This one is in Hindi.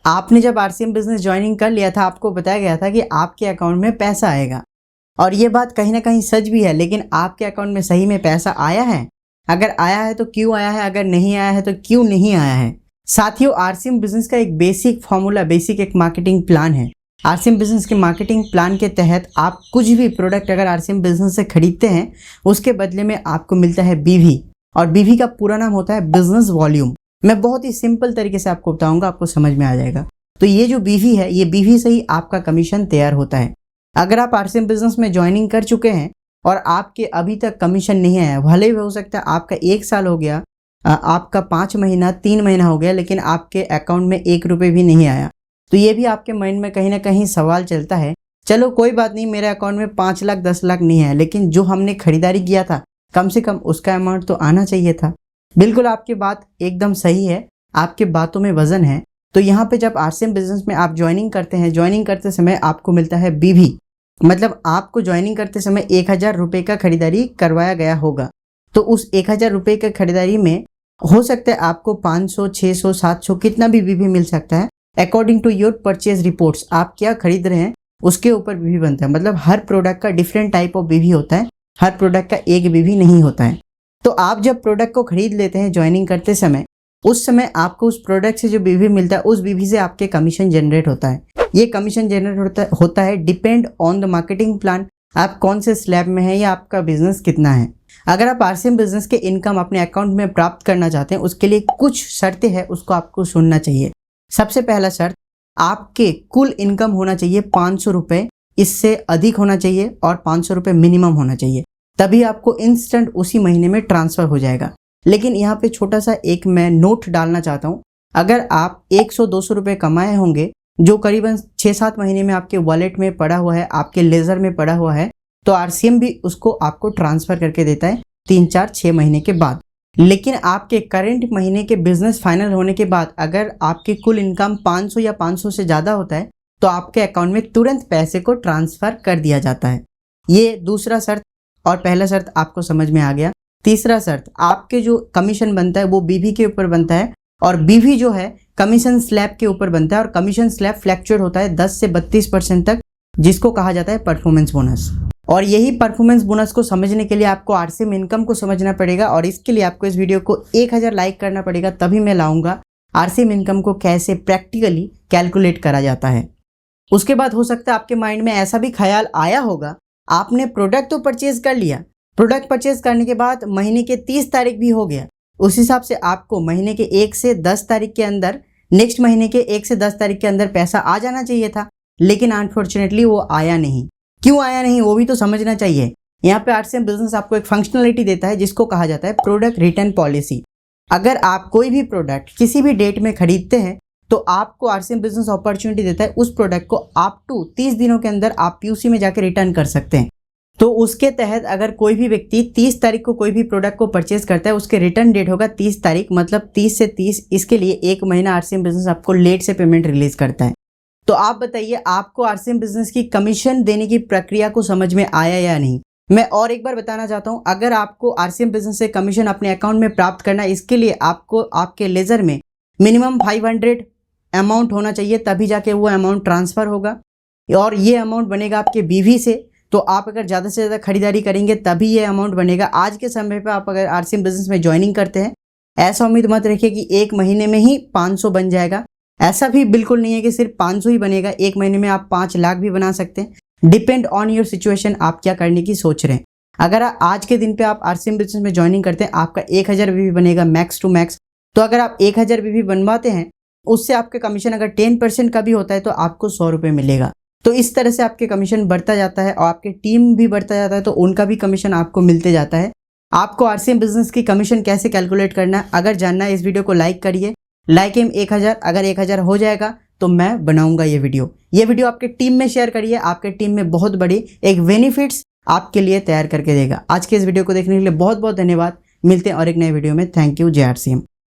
आपने जब आरसीएम बिजनेस ज्वाइनिंग कर लिया था, आपको बताया गया था कि आपके अकाउंट में पैसा आएगा, और ये बात कहीं ना कहीं सच भी है। लेकिन आपके अकाउंट में सही में पैसा आया है? अगर आया है तो क्यों आया है, अगर नहीं आया है तो क्यों नहीं आया है? साथियों, आरसीएम बिजनेस का एक बेसिक फॉर्मूला, बेसिक एक मार्केटिंग प्लान है। आरसीएम बिजनेस के मार्केटिंग प्लान के तहत आप कुछ भी प्रोडक्ट अगर आरसीएम बिजनेस से खरीदते हैं, उसके बदले में आपको मिलता है बीवी, और बीवी का पूरा नाम होता है बिजनेस वॉल्यूम। मैं बहुत ही सिंपल तरीके से आपको बताऊंगा, आपको समझ में आ जाएगा। तो ये जो बीवी है, ये बीवी से ही आपका कमीशन तैयार होता है। अगर आप आरसीएम बिजनेस में ज्वाइनिंग कर चुके हैं और आपके अभी तक कमीशन नहीं आया, भले ही हो सकता है आपका 1 साल हो गया, आपका 5 महीना 3 महीना हो गया, लेकिन आपके अकाउंट में 1 रुपये भी नहीं आया, तो ये भी आपके माइंड में कहीं ना कहीं सवाल चलता है, चलो कोई बात नहीं, मेरे अकाउंट में 5 लाख 10 लाख नहीं है, लेकिन जो हमने खरीदारी किया था कम से कम उसका अमाउंट तो आना चाहिए था। बिल्कुल आपकी बात एकदम सही है, आपके बातों में वजन है। तो यहाँ पे जब आरसीएम बिजनेस में आप ज्वाइनिंग करते हैं, ज्वाइनिंग करते समय आपको मिलता है बीवी, मतलब आपको ज्वाइनिंग करते समय 1000 रुपये का खरीदारी करवाया गया होगा। तो उस 1000 रुपये का खरीदारी में हो सकता है आपको 500, 600, 700 कितना भी बीवी मिल सकता है, according to your purchase reports. आप क्या खरीद रहे हैं उसके ऊपर बीवी बनता है। मतलब हर प्रोडक्ट का डिफरेंट टाइप ऑफ बीवी होता है, हर प्रोडक्ट का एक बीवी नहीं होता है। तो आप जब प्रोडक्ट को खरीद लेते हैं ज्वाइनिंग करते समय, उस समय आपको उस प्रोडक्ट से जो बीवी मिलता है, उस बीवी से आपके कमीशन जनरेट होता है। ये कमीशन जनरेट होता है depend on the marketing plan, आप कौन से स्लैब में है या आपका बिजनेस कितना है। अगर आप आरसीएम बिजनेस के इनकम अपने अकाउंट में प्राप्त करना चाहते हैं, उसके लिए कुछ शर्तें हैं, उसको आपको सुनना चाहिए। सबसे पहला शर्त, आपके कुल इनकम होना चाहिए 500 रुपये, इससे अधिक होना चाहिए और 500 रुपये मिनिमम होना चाहिए, तभी आपको इंस्टेंट उसी महीने में ट्रांसफर हो जाएगा। लेकिन यहाँ पे छोटा सा एक मैं नोट डालना चाहता हूँ, अगर आप 100-200 रुपये कमाए होंगे, जो करीबन 6-7 महीने में आपके वॉलेट में पड़ा हुआ है, आपके लेजर में पड़ा हुआ है, तो आरसीएम भी उसको आपको ट्रांसफर करके देता है 3-4-6 महीने के बाद। लेकिन आपके करंट महीने के बिजनेस फाइनल होने के बाद अगर आपकी कुल इनकम 500 या 500 से ज़्यादा होता है, तो आपके अकाउंट में तुरंत पैसे को ट्रांसफ़र कर दिया जाता है। ये दूसरा शर्त, और पहला शर्त आपको समझ में आ गया। तीसरा शर्त, आपके जो कमीशन बनता है वो बीवी के ऊपर बनता है, और बीवी जो है कमीशन स्लैब के ऊपर बनता है, और कमीशन स्लैब फ्लैक्चुएट होता है 10 से 32% तक, जिसको कहा जाता है परफॉर्मेंस बोनस। और यही परफॉर्मेंस बोनस को समझने के लिए आपको आरसीएम इनकम को समझना पड़ेगा, और इसके लिए आपको इस वीडियो को 1000 लाइक करना पड़ेगा, तभी मैं लाऊंगा आरसीएम इनकम को कैसे प्रैक्टिकली कैलकुलेट करा जाता है। उसके बाद हो सकता है आपके माइंड में ऐसा भी ख्याल आया होगा, आपने प्रोडक्ट तो परचेज कर लिया, प्रोडक्ट परचेज करने के बाद महीने के 30 तारीख भी हो गया, उस हिसाब से आपको महीने के 1 से 10 तारीख के अंदर, नेक्स्ट महीने के 1 से 10 तारीख के अंदर पैसा आ जाना चाहिए था, लेकिन अनफॉर्चुनेटली वो आया नहीं। क्यों आया नहीं वो भी तो समझना चाहिए। यहाँ पे आरसीएम बिजनेस आपको एक फंक्शनलिटी देता है जिसको कहा जाता है प्रोडक्ट रिटर्न पॉलिसी। अगर आप कोई भी प्रोडक्ट किसी भी डेट में खरीदते हैं, तो आपको आरसीएम बिजनेस अपॉर्चुनिटी देता है उस प्रोडक्ट को अप टू 30 दिनों के अंदर आप पीयूसी में जाकर रिटर्न कर सकते हैं। तो उसके तहत अगर कोई भी व्यक्ति 30 तारीख को कोई भी प्रोडक्ट को परचेज करता है, उसके रिटर्न डेट होगा 30 तारीख, मतलब 30 से 30, इसके लिए 1 महीना आरसीएम बिजनेस आपको लेट से पेमेंट रिलीज करता है। तो आप बताइए, आपको आरसीएम बिजनेस की कमीशन देने की प्रक्रिया को समझ में आया या नहीं? मैं और एक बार बताना चाहता हूं, अगर आपको आरसीएम बिजनेस से कमीशन अपने अकाउंट में प्राप्त करना है, इसके लिए आपको आपके लेजर में मिनिमम 500 अमाउंट होना चाहिए, तभी जाके वो अमाउंट ट्रांसफर होगा, और ये अमाउंट बनेगा आपके बीवी से। तो आप अगर ज़्यादा से ज़्यादा खरीदारी करेंगे तभी ये अमाउंट बनेगा। आज के समय पे आप अगर आरसीएम बिजनेस में ज्वाइनिंग करते हैं, ऐसा उम्मीद मत रखिए कि 1 महीने में ही 500 बन जाएगा। ऐसा भी बिल्कुल नहीं है कि सिर्फ 500 ही बनेगा, 1 महीने में आप 5 लाख भी बना सकते हैं। डिपेंड ऑन योर सिचुएशन, आप क्या करने की सोच रहे हैं। अगर आज के दिन पे आप आरसीएम बिजनेस में ज्वाइनिंग करते हैं, आपका 1000 बीवी बनेगा मैक्स टू मैक्स। तो अगर आप 1000 बीवी बनवाते हैं, उससे आपके कमीशन अगर 10% का भी होता है तो आपको 100 रुपये मिलेगा। तो इस तरह से आपके कमीशन बढ़ता जाता है, और आपके टीम भी बढ़ता जाता है, तो उनका भी कमीशन आपको मिलते जाता है। आपको आरसीएम बिजनेस की कमीशन कैसे कैलकुलेट करना है अगर जानना है, इस वीडियो को लाइक करिए। लाइक एम 1000, अगर 1000 हो जाएगा तो मैं बनाऊंगा ये वीडियो आपके टीम में शेयर करिए। आपके टीम में बहुत बड़ी एक बेनिफिट्स आपके लिए तैयार करके देगा। आज के इस वीडियो को देखने के लिए बहुत बहुत धन्यवाद। मिलते हैं और एक नए वीडियो में। Thank you. जय आरसीएम।